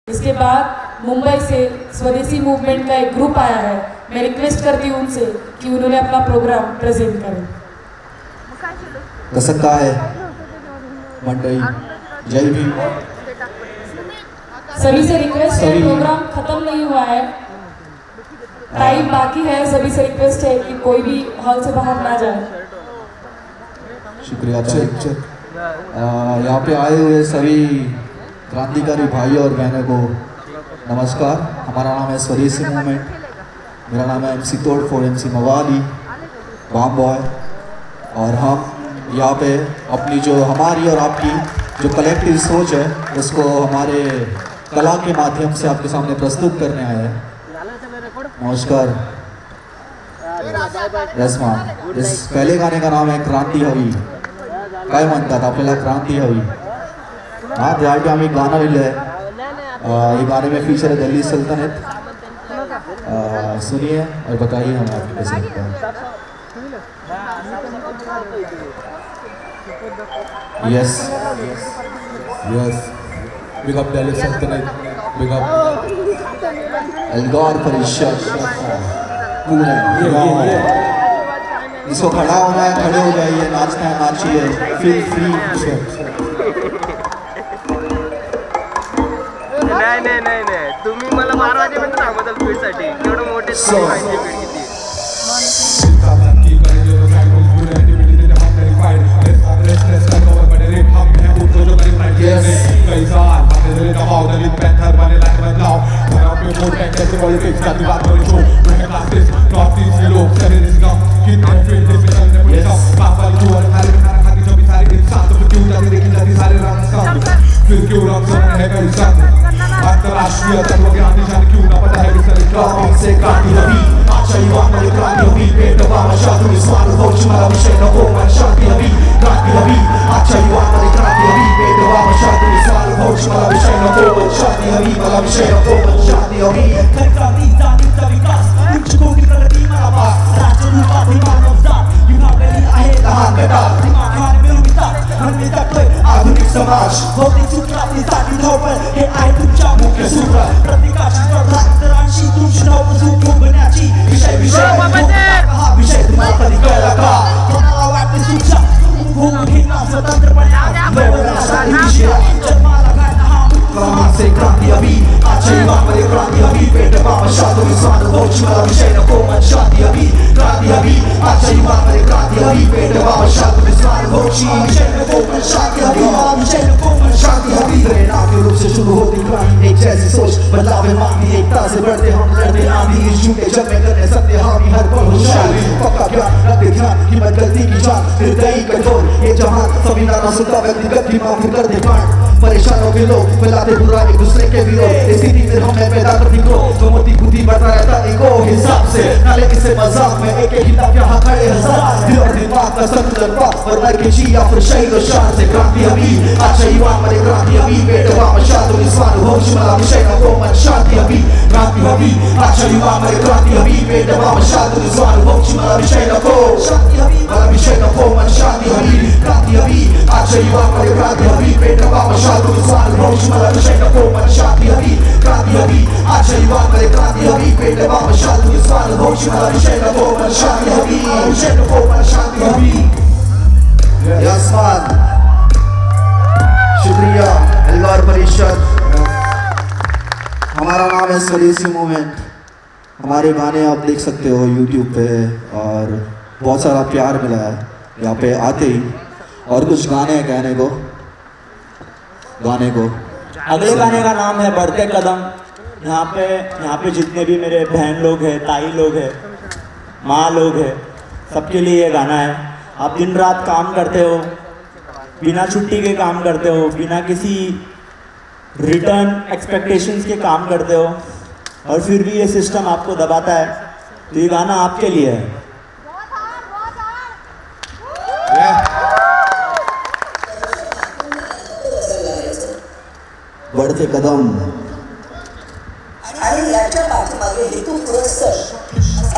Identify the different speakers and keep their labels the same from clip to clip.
Speaker 1: इसके बाद मुंबई से स्वदेशी मूवमेंट का एक ग्रुप आया है। मैं रिक्वेस्ट करती हूँ उनसे कि उन्होंने अपना प्रोग्राम प्रेजेंट करें।
Speaker 2: कसं काय मंडळी, जय भीम।
Speaker 1: सभी से रिक्वेस्ट है, प्रोग्राम खत्म नहीं हुआ है, टाइम बाकी है। सभी से रिक्वेस्ट है कि कोई भी हॉल से बाहर ना जाए।
Speaker 2: शुक्रिया। यहाँ पे आए हुए सभी क्रांतिकारी भाई और बहनों को नमस्कार। हमारा नाम है स्वदेशी मूवमेंट। मेरा नाम है MC तोड़फोड़, MC मवाली, बाम बॉय। और हम यहाँ पे अपनी जो हमारी और आपकी जो कलेक्टिव सोच है उसको हमारे कला के माध्यम से आपके सामने प्रस्तुत करने आए हैं। नमस्कार। Yes ma'am. इस पहले गाने का नाम है क्रांती हवी। काय म्हणतात आपल्याला क्रांती हवी। हाँ, त्यासाठी आम्ही गाणं लिहिलं है। ये गाने में फीचर है दिल्ली सल्तनत। सुनिए और बताइए हमें आपको कैसे लगता है। Yes
Speaker 3: yes, big up Delhi सल्तनत, बिग अप
Speaker 2: एल्गार परिषद पूरे। इसको खड़ा होना है, खड़े हो जाइए, नाचना है नाचिए, फील फ्री।
Speaker 4: नाही तुम्ही मला 12 वाजेपर्यंत सांगताल फीडसाठी, एवढं मोठे माहिती फीड किती।
Speaker 3: अंतरराष्ट्रीय तत्वज्ञान निशान क्यों ना पता है किसने क्रांति से क्रांती हवी। आजच्या युवांमध्ये क्रांती हवी। भेदभाव शांती स्वार्थ भोज मला विषय नको, मन शांती हवी, क्रांती हवी। आजच्या युवांमध्ये क्रांती हवी। भेदभाव शांती स्वार्थ भोज मला विषय नको, मन शांती हवी, मला विषय नको, मन शांती हवी। क्रांती जाणीवचा विकास, उच्च कोटी प्रगती मला पास। राज्य रूपातील मानवजात विभागलेली आहे लहान गटात। दिमाग मिळवितात म्हणतात आधुनिक समाज। भौतिक सुखासाठी धावपळ हे आहे तुमच्या मुख्य सूत्र। प्रत्येकाची स्पर्धा इतरांशी तुमची धावपळ सुखरूप बनण्याची। विषय हा विषय तुम्हाला कधी कळला का? कोणाला वाटते तुमच्या हे नाव स्वतंत्रपणे जन्माला घालणं हा मुक्त से क्रांती हवी। आजच्या युवांमध्ये क्रांती हवी। भेदभाव शांती स्वार्थ भोज मला विषय नको, मन शांती हवी, क्रांती हवी। आजच्या युवांमध्ये क्रांती हवी। भेदभाव शांती स्वार्थ भोज विषय नको, मन शांती हवी, मला विषय नको, मन शांती हवी। प्रेरणा के रूप से शुरू होती क्रांति, एक जैसी सोच बदलाव में मांगती, एकता से बढ़ते हम लड़ते आंधी। झूठे जब में करने सत्य हामी हर पल होशियारी। पक्का ज्ञान रखते ध्यान, हिम्मत गलती की जान, निर्दयी कठोर ये जहान। संविधान न सुनता व्यक्तिगत की माफी कर दे बाण। परेशानों के लोग फैलाते बुरा एक दूसरे के विरोध। स्थिति में हमें पैदा करती क्रोध, तो मोटी बुद्धि बढ़ता रहता ईगो हिसाब से। नाले किसे मजाक में एक ही दफा यहाँ खड़े हजार। दिल और दिमाग का संतुलन पा और मर के जी या फिर शहीद और शान से क्रांती हवी। आजच्या युवांमध्ये क्रांती हवी। भेदभाव शांती स्वार्थ भोज मला विषय नको, मन शांती हवी, क्रांती हवी। आजच्या युवांमध्ये क्रांती हवी। भेदभाव शांती स्वार्थ भोज मला विषय नको, शांती हवी, मला विषय नको, मन शांती हवी, क्रांती हवी। आजच्या युवांमध्ये क्रांती हवी। भेदभाव शांती स्वार्थ भोज मला विषय नको, मन शांती हवी, क्रांती हवी। आजच्या युवांमध्ये क्रांती हवी। भेदभाव शांती स्वार्थ भोज मला विषय नको, मन शांती हवी, विषय नको, मन शांती हवी।
Speaker 2: Yes ma'am. शुक्रिया एल्गार परिषद। हमारा नाम है स्वदेशी मूवमेंट। हमारे गाने आप देख सकते हो YouTube पे और बहुत सारा प्यार मिला है यहाँ पे आते ही। और कुछ गाने हैं कहने को।
Speaker 5: अगले गाने का नाम है बढ़ते कदम। यहाँ पे जितने भी मेरे बहन लोग हैं, ताई लोग हैं, माँ लोग हैं, सबके लिए ये गाना है। आप दिन रात काम करते हो, बिना छुट्टी के काम करते हो, बिना किसी रिटर्न एक्सपेक्टेशंस के काम करते हो, और फिर भी ये सिस्टम आपको दबाता है। तो ये गाना आपके लिए है।
Speaker 2: बढ़ते कदम।
Speaker 6: आणि याच्या पाठीमागे हेतू पुरस्कर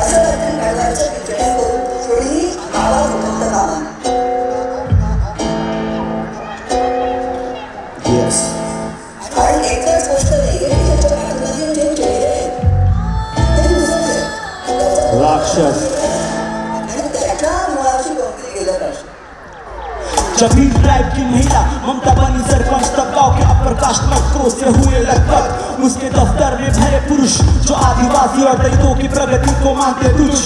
Speaker 6: असं काहीतरी घडवायच्या विचार करून थोडीही आवाज उठवता कामा आणि एकच गोष्ट वेगळी
Speaker 5: चेस
Speaker 6: आणि त्याच्या मुळाशी कोणतरी गेलं पाहिजे.
Speaker 5: जब भी ड्राइव की महिला ममता बनी सरपंच तब गांव के अपर कास्ट मजदूरों से हुए लगभग उसके दफ्तर में भरे पुरुष जो आदिवासी और दलितों की प्रगति को मानते तुच्छ.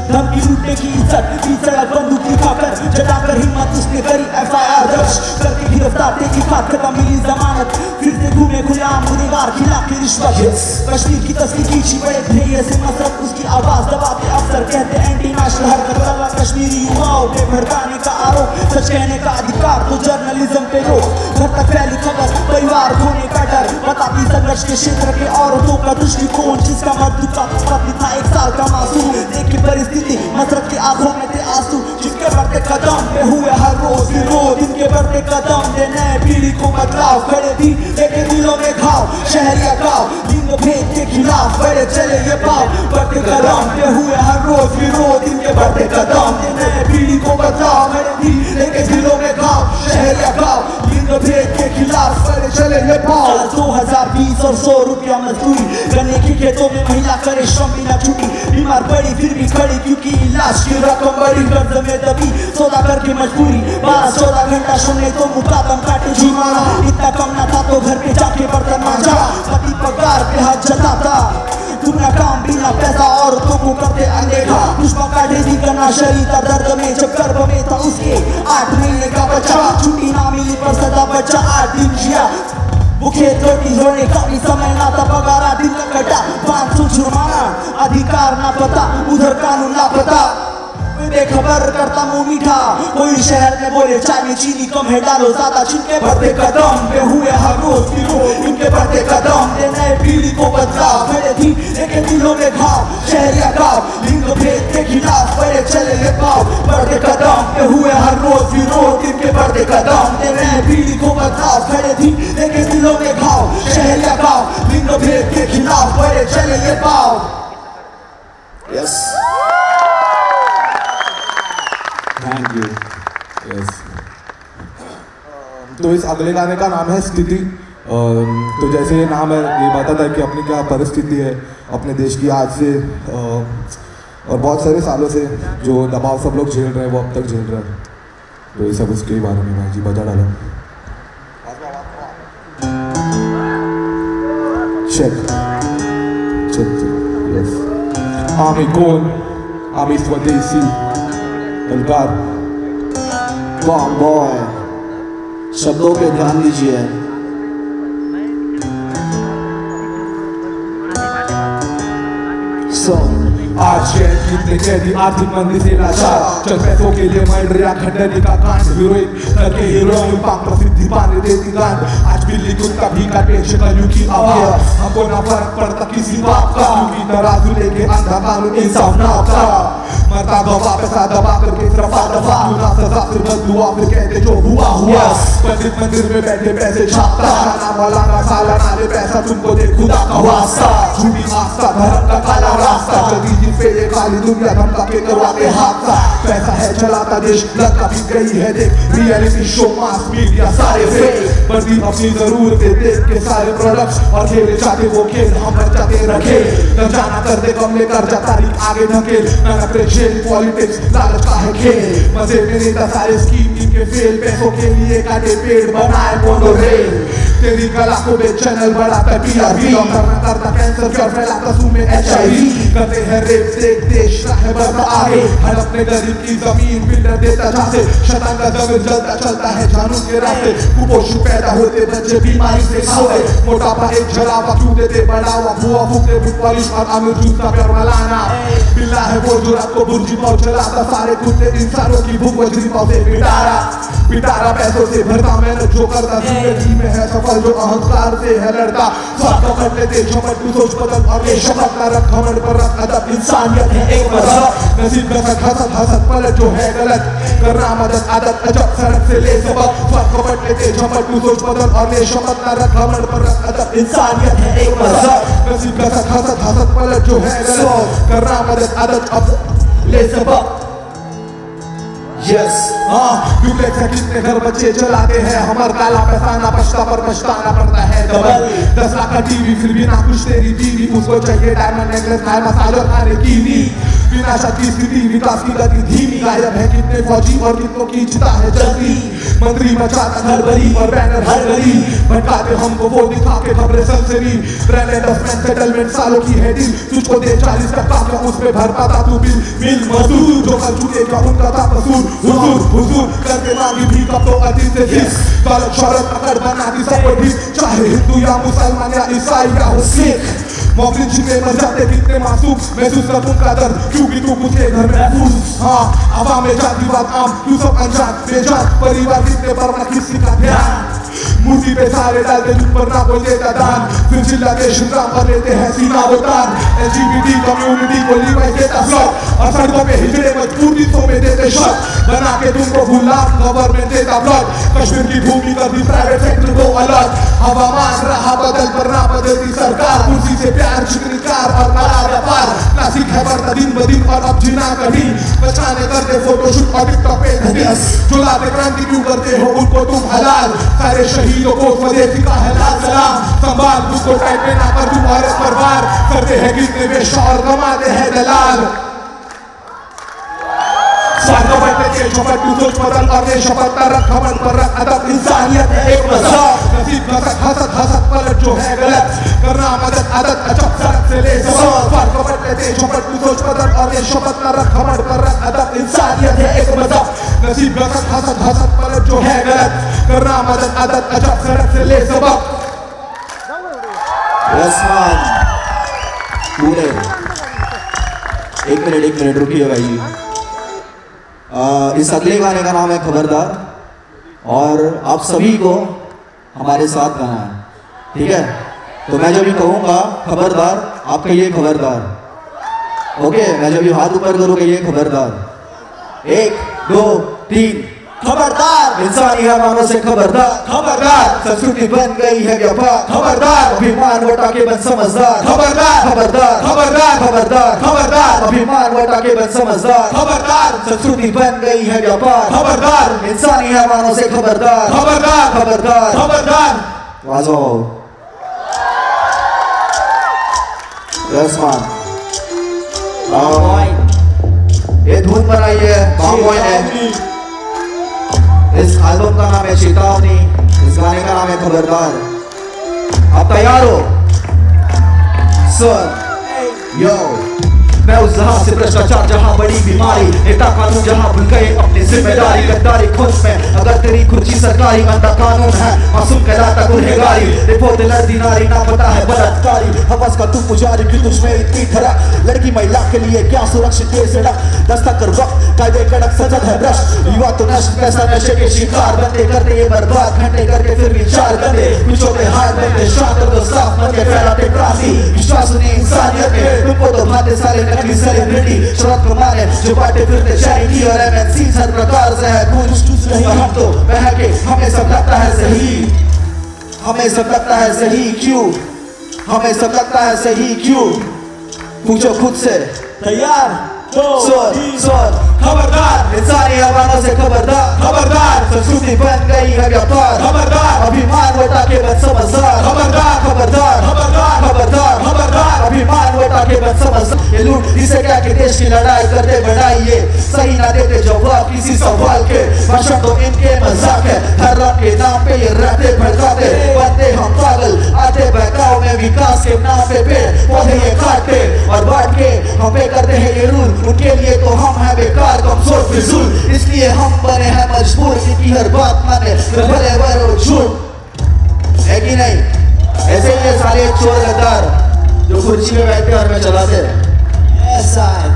Speaker 5: धमकी लूटने की इज्जत की सड़क बंदूक दिखाकर जताकर हिम्मत उसने करी FIR दर्ज करके गिरफ्तार की बात खत्म मिली जमानत. फिर से घूमे खुलेआम गुनहगार खिला के रिश्वत. कश्मीर की तस्वीर खींची बड़े ध्येय से मसरत उसकी आवाज दबाते अफसर कहते एंटी नेशनल हरकत वाला कश्मीरी युवाओं पे भड़काने का आरोप. सच कहने का अधिकार तो जर्नलिज्म पे रोक. घर तक फैली खबर परिवार खोने का डर बताती संघर्ष के क्षेत्र के औरतों का दृष्टिकोण जिसका मृत्यु का पति था 1 साल का मासूम. देखी परिस्थिति मसरत की आंखों में थे आंसू जिसके बढ़ते कदम पे हुए हर रोज विरोध. इनके बढ़ते कदम दे नए पीढ़ी को बदलाव खड़े थी लेकिन दिलों में घाव. शहरिया गाँव लिंग भेद के खिलाफ बढ़े चले ये पाव. बढ़ते कदम पे हुए हर रोज विरोध. इनके बढ़ते कदम दे नए पीढ़ी को बदलाव खड़े थी लेकिन दिलों में घाव. शहरिया गाँव लिंग भेद के खिलाफ बढ़े चले ये पाव. 2020 और 100 रुपया मजदूरी गन्ने के खेतों में महिला करे श्रम बिना छुट्टी. बीमार पड़ी फिर भी खड़ी क्योंकि इलाज की रकम बड़ी. कर्ज में दबी सौदा करके मजबूरी 12-14 घंटा सुनने तो मुकादम काटे जुर्माना. इतना कम ना था तो घर पे जाके बर्तन मांजा. पति पगार पे हाथ जताता दुनिया काम बिना पैसा औरतों को करते अनदेखा. पुष्पा का ढेरी करना शरीर का दर्द में जब गर्भ में था उसके 8 महीने का बच्चा. छुट्टी ना मिली पर सदा बच्चा 8 दिन जिया. वो खेत रोटी जोड़ने का भी समय ना था. पगारा दिन का कटा 500 जुर्माना. अधिकार ना पता उधर कानून लापता. बेखबर करता मुंह मीठा. कोई शहर में बोले चाय में चीनी कम है डालो ज्यादा. जिनके बढ़ते कदम पे हुए हर रोज विरोध. इनके बढ़ते कदम दे नए पीढ़ी को बदलाव खड़े थी लेकिन दिलों में घाव. शहरिया गाँव लिंग भेद के खिलाफ बढ़े चले ये पाव. बढ़ते कदम पे हुए हर रोज विरोध. इनके बढ़ते कदम दे नए पीढ़ी को बदलाव खड़े थी लेकिन दिलों में घाव. शहरिया गाँव लिंग भेद के खिलाफ बढ़े चले ये पाव.
Speaker 2: Yes
Speaker 7: thank you. यस तो इस अगले गाने का नाम है स्थिति. तो जैसे ये नाम है ये बताता है कि अपनी क्या परिस्थिति है अपने देश की आज से और बहुत सारे सालों से जो दबाव सब लोग झेल रहे हैं वो अब तक झेल रहे हैं. तो ये सब उसके बारे में भाई जी बजा डाला. Check check yes. आम्ही कोण आम्ही स्वदेशी अलकार.
Speaker 2: बॉय शब्दों पे ध्यान दीजिए.
Speaker 7: आज कितने कैदी आर्थिक मंदी से लाचार. चल पैसों के लिए मर्डर या खंडनी का कांड. हीरोइन करके हीरोइन पाक प्रसिद्धि पाने देती गांड. आज बिल्ली कुत्ता भी का पेश कलयुग की आवाज. हमको ना फर्क पड़ता किसी बाप का क्योंकि तराजू लेके अंधा कानून इंसाफ ना का. मरता गवा पैसा दबा करके रफा दफा. ना सजा फिर बदलुआ फिर कहते जो हुआ हुआ. पंडित मंदिर में बैठे पैसे छापता. खाना वाला ना साला ना दे पैसा तुमको दे खुदा का वास्ता. झूठी आस्था धर्म का काला रास्ता. जल्दी पे ये काली दुनिया धमका के करवाते हादसा. पैसा है चलाता देश लड़का भी गई है देख. रियलिटी शो मास मीडिया सारे फेक. बर्दी अपनी जरूरतें देख के सारे प्रोडक्ट्स और खेले चाहते वो खेल हम बचाते रखे. न जाना कर दे कम लेकर जा तारीख आगे धकेल. न जेल पॉलिटिक्स लालच का है खेल. मजे में नेता सारे स्कीम इनके फेल. पैसों के लिए काटे पेड़ बनाए मोनोरेल. तेरी कला को बेच चैनल बढ़ाता TRP. करता कैंसर क्योर फैलाता सू में HIV. करते हैं रेप देख देश है बढ़ता आगे. हड़पने गरीब की जमीन बिल्डर देता झांसे. शतान का जमीन जलता चलता है जानू के रास्ते. कुपोषण पैदा होते बच्चे बीमारी से खाते. मोटापा एक जलावा क्यों देते बढ़ावा. भुआ फूकते बुक पॉलिश और अमीर जूस का प्यार मलाना. बिल्ला है वो जो रात को बुर्जी पाव चलाता. सारे कुत्ते इंसानों की भूख वजरी पाव से पिटारा पैसों से भरता. मेहनत जो करता जिंदगी में है सफल जो अहंकार से है लड़ता. सब पकड़ लेते झपट तू सोच बदल और ये शपथ न रख घमंड पर रख अदब. इंसानियत है एक मजहब. नसीब का हसत हसत पलट जो है गलत. करना मदद आदत अजब सड़क से ले सबक. सब पकड़ लेते झपट तू सोच बदल और ये शपथ न रख घमंड पर रख अदब. इंसानियत है एक मजहब. नसीब का हसत पलट जो है गलत. करना मदद आदत अब ले सबक.
Speaker 3: यस
Speaker 7: डुप्लेक्स है कितने घर बच्चे चलाते हैं हमार काला पैसाना पछता पर पछताना पड़ता है डबल 10 लाख का टीवी फिर भी ना कुछ तेरी बीवी उसको चाहिए डायमंड नेकलेस खाए मसाले खाने की नी बिना शक्ति स्थिति विकास की गति धीमी गायब है कितने फौजी और कितनों की चिता है जल्दी मंत्री मचाता हर गली और बैनर हर गली भटकाते हमको वो दिखा के खबरें सनसनी ब्रांड इन्वेस्टमेंट सेटलमेंट सालों की है डील तुझको दे 40% का उस पे भर पाता तू बिल मिल मजदूर जो कर चुके का उनका था कसूर हुजूर हुजूर करके मांगी भी कब तो अजीब से हिस दौलत शौहरत पकड़ बनाती सब भी चाहे हिंदू या मुसलमान या ईसाई या हो सिख मौलिक छिपे मर जाते कितने मासूम महसूस कर उनका दर्द क्योंकि तू मुझे घर में महफूज हाँ हवा में जातिवाद आम तू सब अनजान बेजान परिवार कितने पर ना किसी का ध्यान मूर्ति पे सारे डालते जुट पर ना कोई देता दान फिर चिल्लाते श्रीराम पर लेते हैं सीना उतार LGBT कम्युनिटी को लीवाई देता फ्लॉट और सड़कों पे हिजड़े मजबूर दिनों में देते शॉट बना के तुमको गुलाम गवर्नमेंट देता ब्लॉट कश्मीर की भूमि कर दी प्राइवेट सेक्टर को अलर्ट हवामान रहा बदल पर ना बदलती सरकार कुर्सी से प्यार चिकनिकार और बड़ा व्यापार क्लासिक है बढ़ता दिन ब दिन और अब जीना कठिन बचाने करते फोटोशूट और टिकटॉक पे घटियास जुलाते क्रांति क्यों करते हो उनको तुम हलाल सारे शहीदों को स्वदेशी का है लाल सलाम संभाल तुझको टाइप में ना कर तुम औरत पर वार करते हैं कितने बेशा और कमाते हैं दलाल शपथ तू सोच बदल और ये शपथ रख खबर पर रख अदब इंसानियत है एक मजाक नसीब घसक हसत हसत पलट जो है गलत करना मदद आदत अचक सड़क से ले सबक फर्क बदले दे शपथ तू सोच बदल और ये शपथ रख खबर पर रख अदब इंसानियत है एक मजाक नसीब घसक हसत पलट जो है गलत करना मदद आदत अचक सड़क से ले सबक
Speaker 2: पूरे एक मिनट रुकिए भाई इस अगले गाने का नाम है खबरदार और आप सभी को हमारे साथ गाना है ठीक है तो मैं जब भी कहूँगा खबरदार आप कहिए खबरदार ओके मैं जब भी हाथ ऊपर करूँगा ये खबरदार 1 2 3
Speaker 3: खबरदार
Speaker 2: इंसानी हमारों से खबरदार
Speaker 3: खबरदार
Speaker 2: संस्कृति बन गई है व्यापार
Speaker 3: खबरदार
Speaker 2: अभिमान वटा के बन समझदार
Speaker 3: खबरदार
Speaker 2: खबरदार
Speaker 3: खबरदार
Speaker 2: खबरदार
Speaker 3: खबरदार
Speaker 2: अभिमान वटा के बन समझदार
Speaker 3: खबरदार
Speaker 2: संस्कृति बन गई है व्यापार
Speaker 3: खबरदार
Speaker 2: इंसानी हमारों से खबरदार
Speaker 3: खबरदार
Speaker 2: खबरदार
Speaker 3: खबरदार
Speaker 2: वाजो यस ये धुन बनाई है बॉय ने इस एल्बम का नाम है चेतावनी इस गाने का नाम है खबरदार आप तैयार हो सर यो मैं उस जहां से भ्रष्टाचार जहां बड़ी बीमारी नेता कानून जहां भूल गए अपनी जिम्मेदारी गद्दारी खुद में अगर तेरी कुर्सी सरकारी अंधा कानून है मासूम कहलाता गुनहगारी रिपोर्ट लड़ती नारी ना पता है बलात्कारी हवस का तू पुजारी की तुझमें इतनी ठरा लड़की महिला के लिए क्या सुरक्षित ये सड़क दस्तक कर वक्त कायदे कड़क सजग है भ्रष्ट युवा तो नष्ट पैसा नशे के शिकार बनते करते ये बर्बाद घंटे करके फिर विचार करते कुछों के हाथ बनते शांत तो साफ मन के फैलाते क्रांति विश्वास नहीं इंसानियत में तुमको तो भाते सारे नकली सेलिब्रिटी शरत कमाने जो बाटे फिरते चैरिटी और एमएनसी हर प्रकार से है कुछ नहीं हम तो बहके हमें सब लगता है सही हमें सब लगता है सही क्यों हमें सब लगता है सही क्यों पूछो खुद से
Speaker 5: तैयार
Speaker 2: सुन
Speaker 3: खबरदार
Speaker 2: इंसानी आवाज़ों से खबरदार
Speaker 3: खबरदार
Speaker 2: संस्कृति बन गई है व्यापार
Speaker 3: खबरदार
Speaker 2: अभिमान वटा के बन समझदार
Speaker 3: खबरदार
Speaker 2: खबरदार
Speaker 3: खबरदार
Speaker 2: खबरदार
Speaker 3: खबरदार
Speaker 2: अभिमान वटा के बन समझदार ये लूट इसे क्या कि देश की लड़ाई करते बढ़ाइए सही ना देते जवाब किसी सवाल के भाषण तो इनके मजाक है हर रंग के नाम पे ये रहते भड़काते बनते हम पागल आते बहकाव में विकास के नाम पे पेड़ पौधे ये काटते और बांट के हम पे करते हैं ये रूल उनके लिए तो हम हैं बेकार कमजोर फिजूल इसलिए हम बने हैं मजबूर क्योंकि हर बात माने भले भरो झूठ है कि नहीं ऐसे ही ये सारे चोर गद्दार जो कुर्सी में बैठते और में चलाते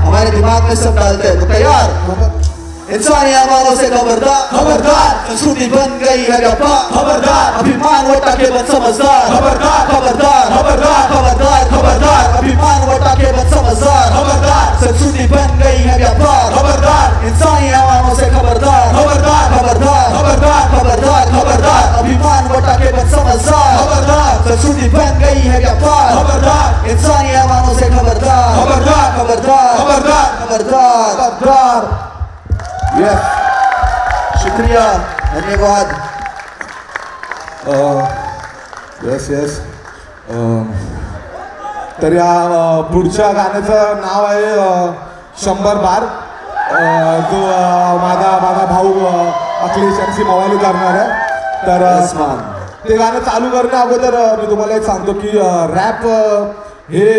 Speaker 2: हमारे दिमाग में सब डालते हैं तो तैयार इंसानी आवाज़ों से खबरदार
Speaker 3: खबरदार
Speaker 2: संस्कृति बन गई है व्यापार
Speaker 3: खबरदार
Speaker 2: अभिमान वटा के बन समझदार
Speaker 3: खबरदार
Speaker 2: खबरदार
Speaker 3: खबरदार
Speaker 2: खबरदार
Speaker 3: खबरदार
Speaker 2: अभिमान वटा के बन समझदार
Speaker 3: खबरदार
Speaker 2: संस्कृति बन गई है व्यापार
Speaker 3: खबरदार
Speaker 2: इंसानी आवाज़ों से खबरदार
Speaker 3: खबरदार
Speaker 2: खबरदार
Speaker 3: खबरदार
Speaker 2: खबरदार
Speaker 3: खबरदार
Speaker 2: अभिमान वटा के बन समझदार
Speaker 3: खबरदार
Speaker 2: संस्कृति बन गई है व्यापार
Speaker 3: खबरदार
Speaker 2: इंसानी आवाज़ों से खबरदार
Speaker 3: खबरदार
Speaker 2: खबरदार
Speaker 3: खबरदार
Speaker 2: खबरदार खबरदार
Speaker 7: Yes.
Speaker 2: शुक्रिया, धन्यवाद.
Speaker 7: येस तर या पुढच्या गाण्याचं नाव आहे 100 बार. तो माझा भाऊ अखिलेश MC मवाली करणार आहे. तर ते गाणं चालू करण्या अगोदर मी तुम्हाला एक सांगतो की रॅप हे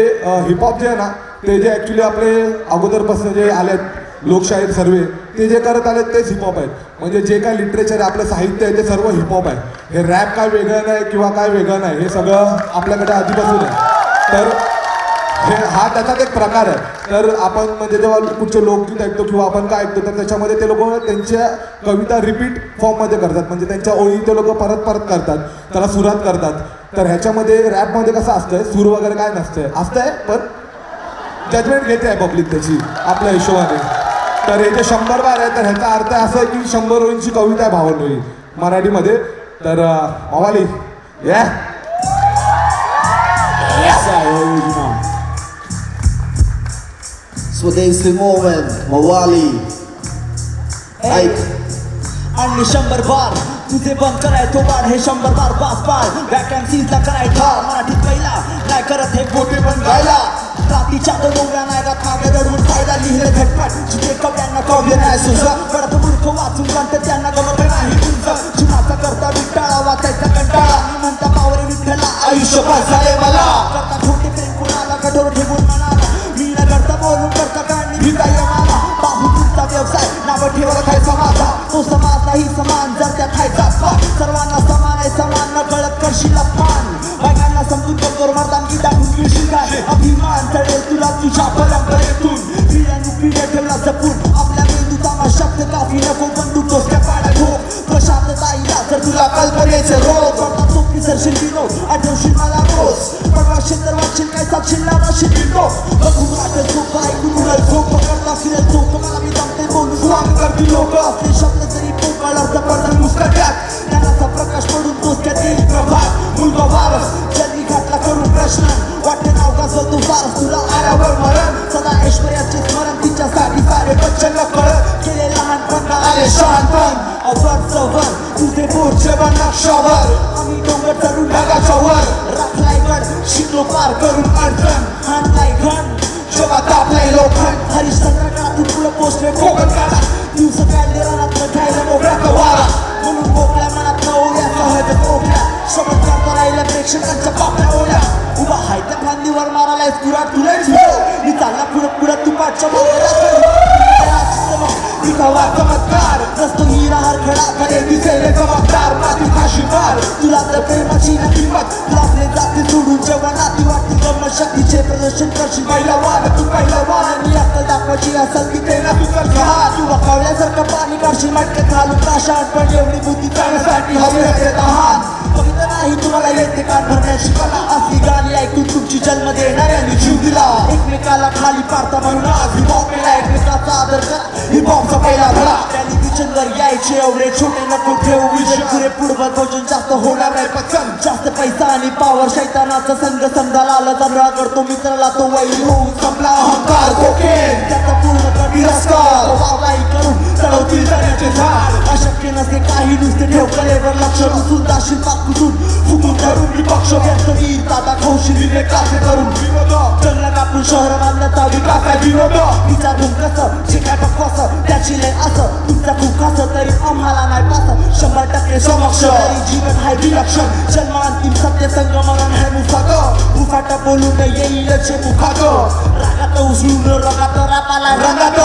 Speaker 7: हिपहॉप जे आहे ना, ते जे ॲक्च्युली आपले अगोदरपासून जे आलेत लोकशाहीर सर्वे, ते जे करत आलेत तेच हिपहॉप आहेत. म्हणजे जे काय लिटरेचर आहे, आपलं साहित्य आहे, ते सर्व हिपहॉप आहे. हे रॅप काय वेगळं नाही किंवा काय वेगळं नाही, हे सगळं आपल्याकडे आधीपासून आहे. तर हा त्याचाच एक प्रकार आहे. तर आपण म्हणजे जेव्हा कुठचे लोकगीत ऐकतो किंवा आपण काय ऐकतो, तर त्याच्यामध्ये ते लोक त्यांच्या कविता रिपीट फॉर्ममध्ये करतात. म्हणजे त्यांच्या ओळी ते लोक परत करतात, त्याला सुरात करतात. तर ह्याच्यामध्ये रॅपमध्ये कसं असतंय, सूर वगैरे काय असतंय पण जजमेंट घेते आहे पब्लिक त्याची आपल्या हिशोबाने. तर हे जे 100 बार आहे, तर ह्याचा अर्थ असा आहे की 100 ओळींची कविता आहे भावांनो ही मराठीमध्ये. तर मवाली या
Speaker 2: स्वदेशी मोमेंट मवाली ऐक.
Speaker 5: आणि 100 बार तुझे बंद कराय तो बार, हे 100 बार बास बार वॅकन्सीजला कराय ठार. मराठीत पहिला नाही करत हे गोटे पण गायला. रात्रीच्या दोघ्या नाही का थांबे दडून फायदा लिहिले झटपट. जिथे कव्यांना कव्य नाही सुचत, परत मूर्ख वाचून जाणतं त्यांना गमत नाही तुमचं. जीवनाचा करता विटाळा वाचायचा कंटाळा. मी म्हणता पावरे विठ्ठला आयुष्य बसाले मला. करता खोटे प्रेम कुणाला कठोर ठेवून मनाला. मी न करता बोलून करता काढणी भिता येणारा. बाहू तुमचा व्यवसाय नाव ठेवला खायचा माझा. तो समाज नाही समान जर त्या खायचा सर्वांना समान आहे, समान न कळत करशील अपमान. बायकांना समजून बरोबर मर्दानगी दाखवून मिळशील काय अभिमान. चढेल तुला तुझ्या परंपरेतून. पिढ्या ठेवला जपून आपल्या मेंदूत आम्हा शब्द काफी नको. बंदूक डोसक्या पाड्या ठोक प्रशांतताईला जर तुला कल्पनेचे रोग. करता चोकी सरशील विनोद आठवशील मला रोज. पण वाशील तर वाशील काय साक्षील ना राशील विनोद. बघून वाटेल चोख ऐकून उडल झोप करता फिरेल चोख. मला मी जमते बोलून स्वागत करतील लोक. आपले शब्द जरी पोकळ अर्थ पडतात मुस्कट्यात. ज्ञानाचा प्रकाश पडून डोसक्यात येईल प्रभात. मुलगा वारस जन्मी घातला करून प्रश्न. वाटे नाव गाजवतो सारस तुला आल्यावर मरण. सदा ऐश्वर्याचे स्मरण तिच्यासाठी सारे बच्चन कळत. केले लहानपण आले शहाणपण. अवर चवर तुझे बोटचे बन नक्षावर. आम्ही डोंगर चढून ढगाच्या वर. राखलाय गड शिकलो पार करून अडचण. हाणलाय घण जेव्हा तापलाय लोखंड. हरिश्चंद्र काळातून पुढे पोचले कोकण काळा. दिवस काढले रानात घ्यायला मोकळ्या वारा. म्हणून मोकळ्या मनात न ओढ्या सहज कोकल्या. चमत्कार करायला प्रेक्षकांच्या पापण्या ओढ्या. उभा हाय त्या फांदीवर मारायला कुराट तुला मी चालला पुढं तू पाठच्या चमत्कार. नसतो हिरा हर खडा खरे दिसेल चमत्कार. माती फाशी मार तुला तर प्रेमाची ना किंमत. लागले जाते सोडून जेव्हा नाती वाटते गम शक्तीचे प्रदर्शन करशील. पहिला वार तू पहिला वार. आणि अक्कल दाखवायची असेल की ते ना तुझं घात. तू वकावल्यासारखं पाणी काढशील मटके घालून काशात. पण एवढी बुद्धी चालण्यासाठी हवी हवे दहान. बघितलं नाही तुम्हाला येते कान भरण्याची कला. असली गाणी ऐकून तुमची जन्म देणाऱ्यांनी जीव दिला. एकमेकाला खाली पाडता म्हणून आज हिपहॉप केला. एकमेकाचा आदर करा हिपहॉपचा पहिला धडा. टेलिव्हिजनवर यायचे एवढे छोटे नको ठेवू विजन. पुरे पुढवर भोजन जास्त होणार नाही पचन. जास्त पैसा आणि पावर शैतानाचा संघ समजाला आला जमरा करतो मित्राला तो वैरी होऊन संपला अहंकार. कोकेन त्याचा पूर्ण तिरस्कार. वावगाई करून चढवतील जाण्याचे झाड. अशक्य नसते काही नुसते ठेव कलेवर लक्ष. रुसून जाशील पाकुसून फुकून धरून विपक्ष. व्यक्त वीर ताता खौशील विवेकाचे करून विरोध. जंगला कापून शहर बांधण्याचा विकास आहे विरोध. विचार घेऊन कसं जे काय पक्वास त्याची लय असं. तुमचा खूप असं तरी आम्हाला नाही पास. 100% समक्ष तरी जीवन हाय विलक्षण. जन्म अंतिम सत्य संगमरण है मुफाट. मुफाट बोलून येईल जे मुखात. रागात उसळून रगात रापाला रंगात.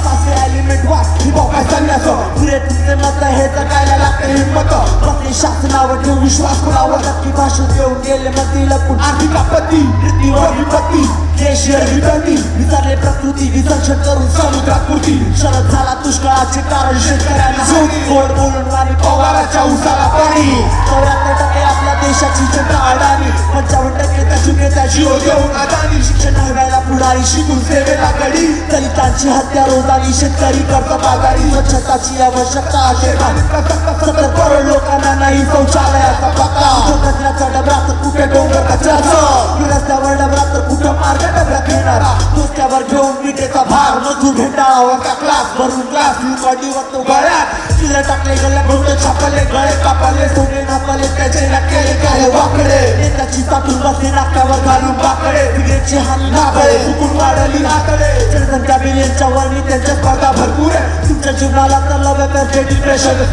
Speaker 5: पाचवे एलिमेंट वाट हिपहॉप आहे संन्यास. पुरे तुमचे मत हे जगायला लागते हिंमत. बसले शासनावर ठेवून विश्वास कुणावर नक्की भाषण देऊन गेले मती लपून. आर्थिक आपत्ती वृत्तीवर विपत्ती. देशीय विपत्ती विसरले प्रकृती. विसर्जन करून समुद्रात कृती. शरद झाला दुष्काळाचे कारण शेतकऱ्यांना सूट. गोड बोलून आणि पवाराच्या उसाला पाणी. 74% आपल्या देशाची जनता अडाणी. 55% त्या चुकेच्या जीव देऊन अदानी. शिक्षण हव्याला पुढारी शिकून सेवेला गडी. दलितांची हत्या रोजानी शेतकरी करतात आघाडी. स्वच्छताची आवश्यकता असे 70 करोड लोकांना नाही शौचालयाचा पत्ता. कचऱ्याचा डबरा तर कुठे डोंगर कचऱ्याचं. रस्त्यावर डबरा तर कुठं मार्ग डबऱ्यात येणारा. रस्त्यावर घेऊन विटेचा भार मजूर भेटाळावाचा क्लास भरून ग्लास काढीवर तो गळ्यात चिल्ले टाकले गळ्या भोवते छापले गळे कापले सोने नापले त्याचे नकेले केले वाकडे नेत्याची चातूर बसली नाक्यावर घालून बाकडे सिगरेटची हानी नागळे चुकून वाढली नाकडे जनसंख्या बिलियनच्या वरणी त्यांच्या स्पर्धा भरपूर आहे तुमच्या जीवनाला तर व्यापार डिप्रेशन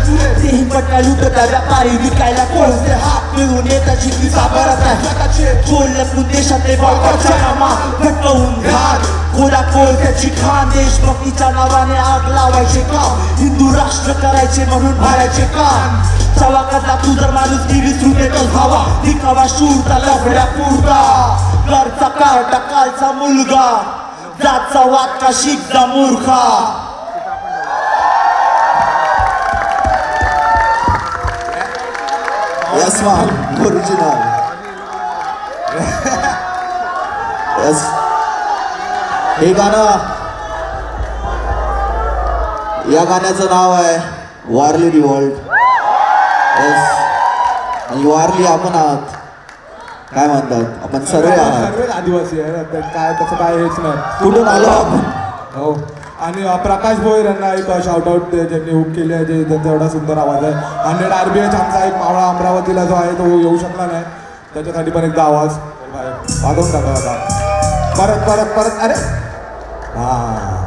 Speaker 5: तेही पटका लुटता व्यापारी विकायला कोणते हात मिळून नेत्याची दिसा भरत आहे चोल लपून देशातले बळकटचा नामा भटकवून घाट खोला कोल त्याची खान देशभक्तीच्या नावाने आग लावायचे काम हिंदू राष्ट्र करायचे म्हणून भाड्याचे काम सवा करता तू जर माणूस ती विसरून येतच भावा दिखावा शूरता लफड्या पुरता घरचा काटा कालचा मुलगा जातचा वाद का शिकचा मूर्खा
Speaker 2: Yes, man. Original. Yes. हे गाणं या गाण्याचं नाव आहे वारली रिव्हॉल्ट. येस. आणि वारली आपण आहात काय म्हणतात आपण सर्व आहात
Speaker 7: सर्व आदिवासी आहे काय तसं काय हेच नाही
Speaker 2: कुठून आलो आपण
Speaker 7: हो आणि प्रकाश भोयर यांना एक शाउटआउट ज्यांनी हुक केली आहे जे त्यांचा एवढा सुंदर आवाज आहे. 100 RBH आमचा एक मावळा अमरावतीला जो आहे तो येऊ शकला नाही त्याच्यासाठी पण एकदा आवाज वाजवून टाका आता परत परत परत अरे हां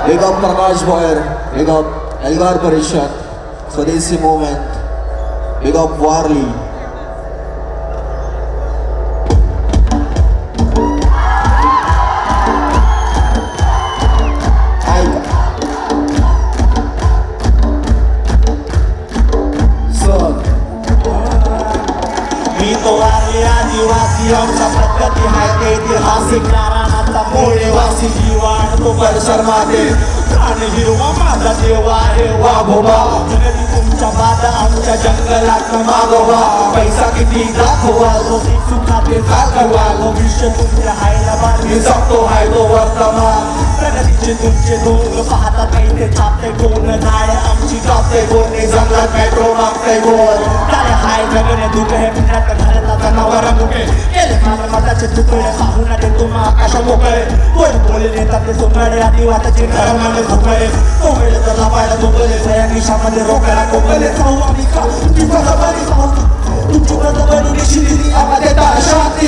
Speaker 2: बिग अप प्रकाश भोयर बिग अप एल्गार परिषद स्वदेशी मूवमेंट बिग अप वारली
Speaker 5: आदिवासी आमचा प्रगती आहे ऐतिहासिक नारायणाचा मूळ निवासी जीवाण तो परिसरमाते प्राण हिरवा माझा देव आहे वाघोबा जगती तुमच्या बाधा आमच्या जंगलात मागोबा पैसा किती दाखवा तो सुखाते दाखवा भविष्य तुमच्या हायला बांधली जगतो आहे तो वर्तमान प्रगतीचे तुमचे दोन पाहतात काही ते छापते कोण जाळे आमची कापते कोण जंगलात मेट्रो मागते कोण काय हाय जगणे दुःख हे पुण्यात घराला जनावर मुके केले मानवताचे तुकडे पाहून आले तुम्हा आकाश मोकळे कोण बोले नेतात ते सोंगडे आदिवासाचे घर मागे झोपले तो वेळ तर लापायला झोपले सया खिशामध्ये रोकायला कोकले जाऊ आम्ही का तुमची बरोबरी पाहू तुमची बरोबरी निश्चिती आवाज येतात शांती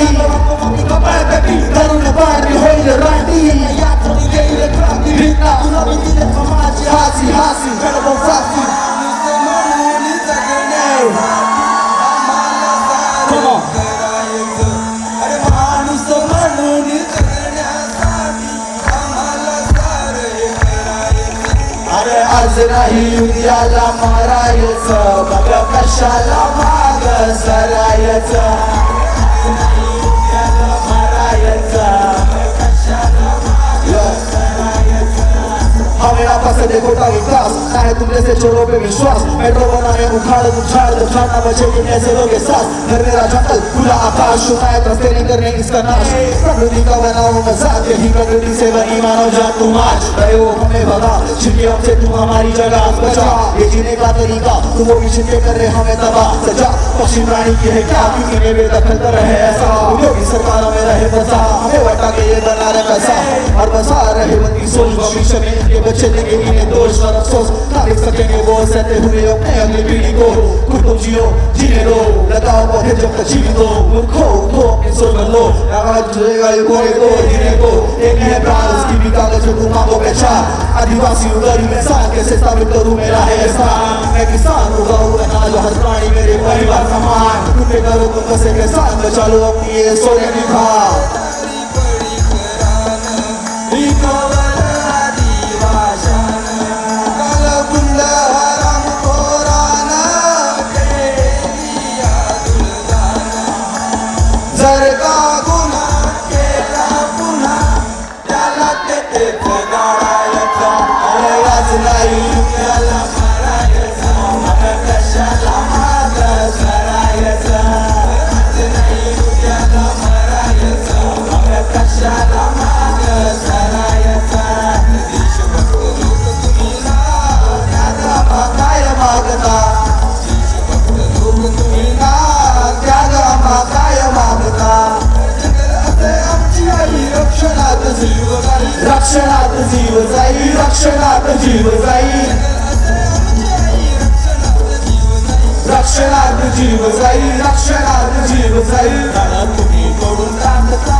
Speaker 5: आम्ही कपाळपैकी तरुण पाणी होईल रांडी याच गेले क्रांती भिन्ना तुला मी दिले समाजी हासी हासी गडबो फासी आज नाही उद्याला मारायचं बघ कशाला माग सरायचं उद्याला मारायचं कशाला माग सरायचं हमें आपस से देखो का विकास चाहे तुमने से छोड़ो पे विश्वास मेट्रो बनाने उखाड़ उछाड़ उठाना बचे कि कैसे लोगे साथ घर मेरा जंगल खुला आकाश शुकायत रस्ते नहीं करने इसका नाश प्रकृति का बनाओ मजाक यही प्रकृति से बनी मानव जात तुम आज रहे हो हमें भगा छिपी हमसे तुम हमारी जगह बचा ये जीने का तरीका तुम वो भी छिपे कर रहे हमें तबाह सजा पक्षी प्राणी की है क्या क्योंकि इन्हें बेदखल कर रहे ऐसा योगी सरकारों में रहे बसा हमें बटा के ये बना रहे पैसा और बसा रहे बंदी सोच भविष्य में इनके बच्चे देंगे इन्हें दोष और अफसोस ना देख सकेंगे वो सहते हुए अपने अगली पीढ़ी को खुद को जियो जीने दो लगाओ पौधे जब तक जीवित हो मूर्खो उठो अपनी सोच बदलो आवाज जुड़ेगा युगों को जीने को एक है प्राण उसकी भी कागज में तुम मांगो पहचान आदिवासी उगरी में साथ कैसे स्थापित करूं मेरा है स्थान मैं किसान उगाऊं अनाज हर प्राणी मेरे परिवार समान तुम पे करो तुम बसे के साथ बचा लो अपनी ये सोने की खाक
Speaker 3: जाई, रक्षणात जीव जाई, रक्षणात जीव जाई, रक्षणात जीव जाई. तुम्ही तोडून टाकता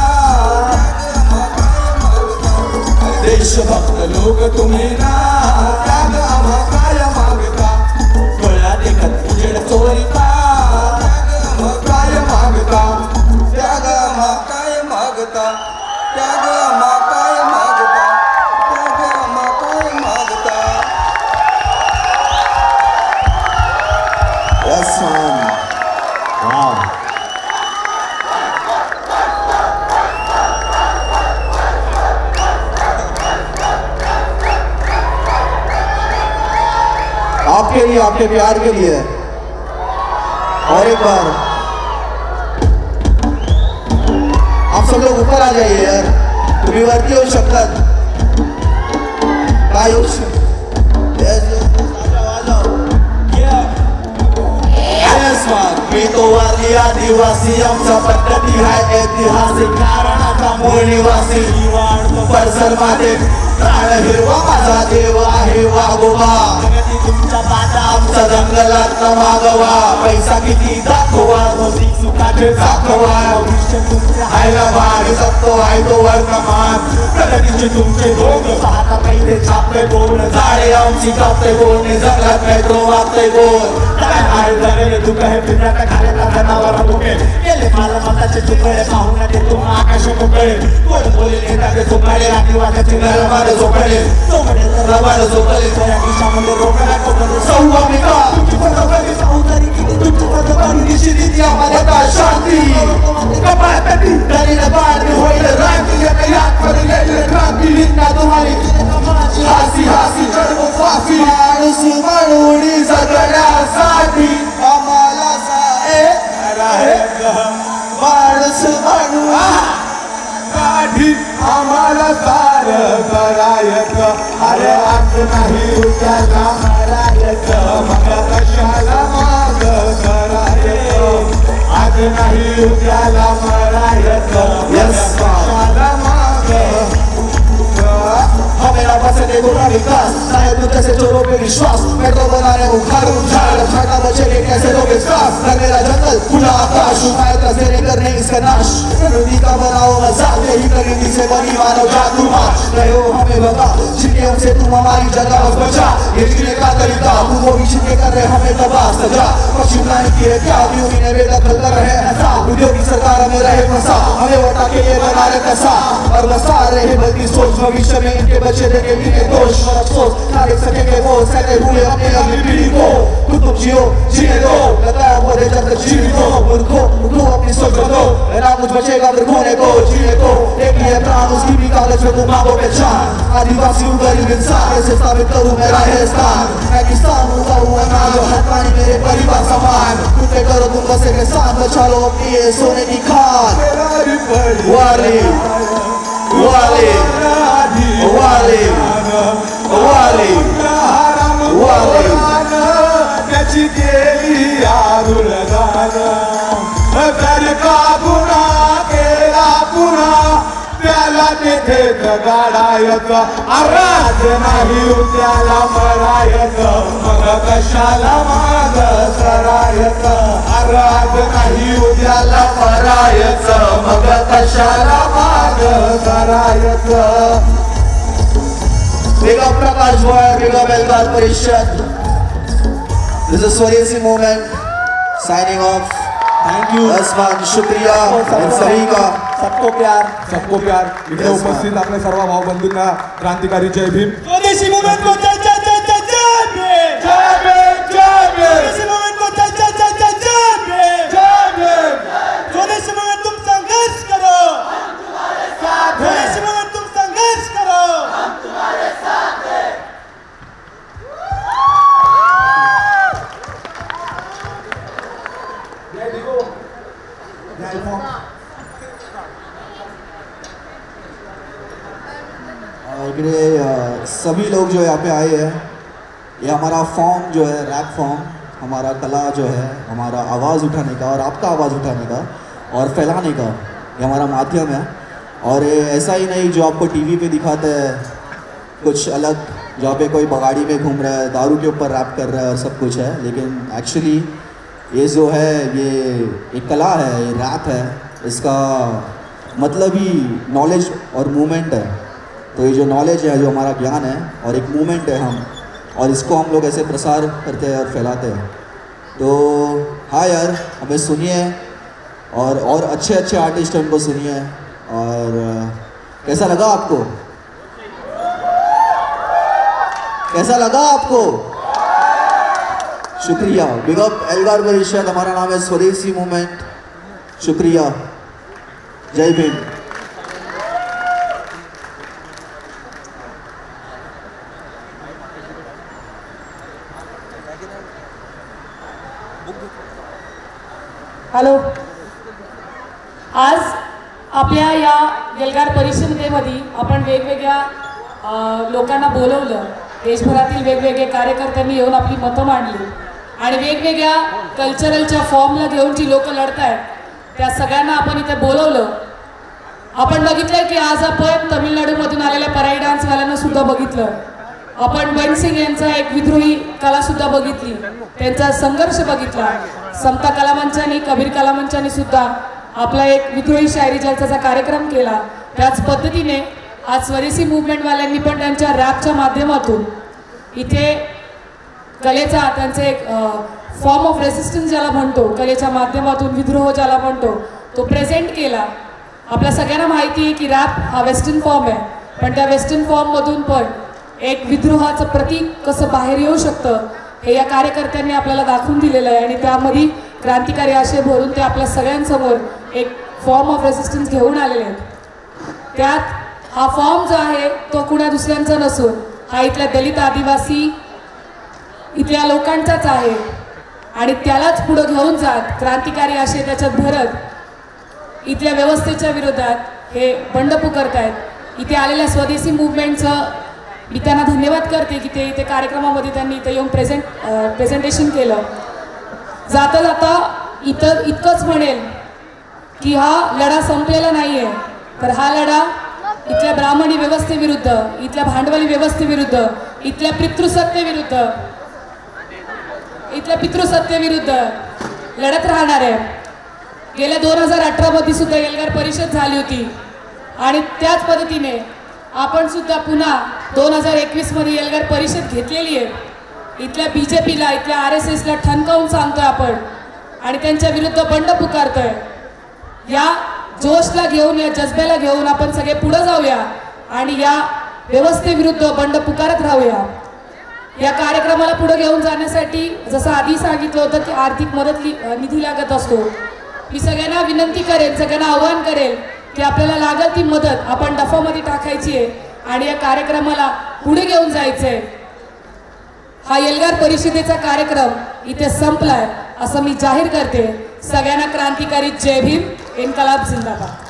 Speaker 3: देशभक्त लोक तुम्ही ना, त्याग आम्हा काय मागता, डोळ्या देखत उजेड चोरीता, काय मागता, त्याग आम्हा काय मागता, त्याग आम्हा काय मागता, त्याग आम्हा काय मागता. Yes man. Wow. आपके लिए, आपके प्यार के लिए और एक बार आप सब लोग ऊपर आ जाइए यार. तुम्ही वरती येऊ शकतात. काय येऊ मी तो वारली आदिवासी, आमचा पद्धती आहे ऐतिहासिक, कारणाचा मूळ निवासी, परिसर माझे प्राण हिरवा, माझा देव आहे वागोबा, तुमचा पाता आमचा जंगलात मागवा, पैसा किती दाखवा, सुखाचे दाखवा, हायला भाग जगतो आहे तो वर्तमान, प्रगतीचे तुमचे दोन पाहता पहिले छापले बोल, जाळे आमची कापते बोलणे, जंगलात मेट्रो वागते बोल, काय आहे जगले तू कहे पिंजऱ्यात खालेला जनावर मुके, गेले मालमत्ताचे तुकडे पाहून ते तुम्हा आकाश मुकळे, कोण बोले नेता झोपले, आदिवासाचे घरामध्ये झोपले, रबाड झोपले, त्या खिशामध्ये रोकडा ठोकले, सौवामिका तुमची पदवी सौंदर्य किती, तुमची पदवी दिशी दिली आम्हाला का शांती, कपाळातली दरीला बांधली होईल रांगी, यात पडलेली क्रांती, लिंगा तुम्हारी हासी हासी जन्म फासी, माणूस म्हणून जगण्यासाठी आम्हाला माणूस म्हणून साठी आम्हाला सारं करायचं, अरे आज नाही उद्याला मरायचं, मग कशाला माग करायचं, आज नाही उद्याला मरायचं, कशाला माग. हमें पसंद पूरा विकास, चाहे तू जैसे चोरों पे विश्वास, मेट्रो बनाने उखाड़ू झाड़, छाटा बचेंगे कैसे लोगे साफ, लगेगा जंगल खुला आकाश, उपाय तस्वीरें करने इसका नाश, नदी का बनाओ मजाक, यही प्रकृति से बनी मानव जादू माश, रहे हो हमें बता, छिपके हमसे तुम हमारी जगह बचा, ये जीने का तरीका, तुम वो भी छिपके कर रहे हमें तबाह सजा, पक्षी प्लान की है क्या, अभी ने बेदखल कर रहे ऐसा, उद्योगी सरकार हमें रहे फंसा, हमें वटा के ये बना रहे कसा, और बसा रहे बल्कि सोच भविष्य में इनके बच्चे देंगे बिना दोष और अफसोस, ना देख सकेंगे वो सहते हुए अपने अगली पीढ़ी को, तुम जियो जीने दो, लगाया हुआ है जब तक जीवित हो, मूर्खों तुम अपनी सोच बदलो, ना कुछ बचेगा फिर खोने को, जीने को एक ही है प्राण, उसकी भी कागज में तुम मांगो पहचान, आदिवासी हूँ गरीब इंसान, कैसे साबित करूँ मेरा है स्थान, मैं किसान हूँ हुआ ना जो हर पानी मेरे परिवार समान, कुत्ते करो तुम बसे के साथ, बचा लो अपनी ये सोने की खान. वाली वाली वाली वाली वाली त्याची केली आरुलदान, जर का गुन्हा केला पुन्हा त्याला तिथे जगाडायचं, आज नाही उद्याला मरायचं, मग कशाला माग करायचं, आज नाही उद्याला मरायचं, मग कशाला माग करायचं. वेगा प्रकाश भोयर, वेगा बेलगार परिषद. This is स्वदेशी movement signing off. Thank you असमान, शुक्रिया सभी का. सबको प्यार, सबको प्यार. इथे उपस्थित आपल्या सर्व भाव बंधूंना क्रांतिकारी जय भीम. स्वदेशी मूवमेंट को जय जय जय जय जय भीम, जय भीम, जय भीम. स्वदेशी मूवमेंट को जय जय जय जय जय भीम, जय भीम. स्वदेशी मूवमेंट तुम संघर्ष करो, हम तुम्हारे साथ हैं. स्वदेशी मूवमेंट तुम संघर्ष करो, हम तुम्हारे साथ हैं. सभी लोग जो यहाँ पे आए हैं, ये हमारा फॉर्म जो है, रैप फॉर्म, हमारा कला जो है, हमारा आवाज़ उठाने का और आपका आवाज़ उठाने का और फैलाने का, ये हमारा माध्यम है. और ऐसा ही नहीं जो आपको टीवी पे दिखाते हैं
Speaker 2: कुछ अलग, जहाँ पे कोई बगाड़ी में घूम रहा है, दारू के ऊपर रैप कर रहा है और सब कुछ है, लेकिन एक्चुअली ये जो है ये एक कला है, ये रैप है, इसका मतलब ही नॉलेज और मूवमेंट है। तो ये जो नॉलेज है, जो हमारा ज्ञान है और एक मूवमेंट है हम, और इसको हम लोग ऐसे प्रसार करते हैं और फैलाते हैं। तो हाँ यार, हमें सुनिए और अच्छे अच्छे आर्टिस्ट हमको सुनिए। और कैसा लगा आपको? कैसा लगा आपको? शुक्रिया। बिग अप एल्गार परिषद, हमारा नाम है स्वदेशी मूवमेंट। शुक्रिया, जय भीम।
Speaker 1: हॅलो, आज आपल्या या एल्गार परिषदेमध्ये आपण वेगवेगळ्या लोकांना बोलवलं, देशभरातील वेगवेगळे कार्यकर्त्यांनी येऊन आपली मतं मांडली आणि वेगवेगळ्या कल्चरलच्या फॉर्मला घेऊन जी लोक लढत आहेत त्या सगळ्यांना आपण इथे बोलवलं। आपण बघितलं की आज आपण तमिळनाडूमधून आलेल्या पराई डान्सवाल्यांना सुद्धा बघितलं, आपण बंसिंग यांचा एक विद्रोही कला सुद्धा बघितली, त्यांचा संघर्ष बघितला। समता कलामंचानी, कबीर कलामंचानी सुद्धा आपला एक विद्रोही शायरी जलसाचा कार्यक्रम केला। त्याच पद्धतीने आज स्वदेशी मूवमेंटवाल्यांनी पण त्यांच्या रॅपच्या माध्यमातून इथे कलेचा, त्यांचे एक फॉर्म ऑफ रेसिस्टन्स ज्याला म्हणतो, कलेच्या माध्यमातून विद्रोह ज्याला म्हणतो, तो प्रेझेंट केला। आपल्या सगळ्यांना माहिती आहे की रॅप हा वेस्टर्न फॉर्म आहे, पण त्या वेस्टर्न फॉर्ममधून पण एक विद्रोहाचं प्रतीक कसं बाहेर येऊ शकतं हे या कार्यकर्त्यांनी आपल्याला दाखवून दिलेलं आहे आणि त्यामध्ये क्रांतिकारी आशय भरून ते आपल्या सगळ्यांसमोर एक फॉर्म ऑफ रेसिस्टन्स घेऊन आलेले आहेत। त्यात हा फॉर्म जो आहे तो कुणा दुसऱ्यांचा नसून हा इथल्या दलित, आदिवासी इथल्या लोकांचाच आहे आणि त्यालाच पुढे घेऊन जात क्रांतिकारी आशय त्याच्यात भरत इथल्या व्यवस्थेच्या विरोधात हे बंड पुकारतायत। इथे आलेल्या स्वदेशी मूवमेंटचं मी त्यांना धन्यवाद करते की ते इथे कार्यक्रमामध्ये त्यांनी इथे येऊन प्रेझेंटेशन केलं। जाता जाता इतकंच म्हणेल की हा लढा संपलेला नाही आहे, तर हा लढा इथल्या ब्राह्मणी व्यवस्थेविरुद्ध, इथल्या भांडवली व्यवस्थेविरुद्ध, इथल्या पितृसत्तेविरुद्ध लढत राहणार आहे। गेल्या 2018 मध्ये सुद्धा एल्गार परिषद झाली होती आणि त्याच पद्धतीने आपण सुद्धा पुन्हा 2021 मध्ये एल्गार परिषद घेतलेली आहे। इथल्या बीजेपीला, इथल्या RSSला ठणकावून सांगतोय आपण आणि त्यांच्या विरुद्ध बंड पुकारतोय। या जोशला घेऊन, या जज्ब्याला घेऊन आपण सगळे पुढे जाऊया आणि या व्यवस्थेविरुद्ध बंड पुकारत राहूया। या कार्यक्रमाला पुढे घेऊन जाण्यासाठी जसं आधी सांगितलं होतं की आर्थिक मदत निधी लागत असतो, मी सगळ्यांना विनंती करेन, सगळ्यांना आवाहन करेल की आपल्याला लागल ती मदत आपण डफामध्ये टाकायची आहे आणि या कार्यक्रमाला पुढे घेऊन जायचंय। हा एल्गार परिषदेचा कार्यक्रम इथे संपलाय असं मी जाहीर करते। सगळ्यांना क्रांतिकारी जय भीम, इन्कलाब जिंदाबाद।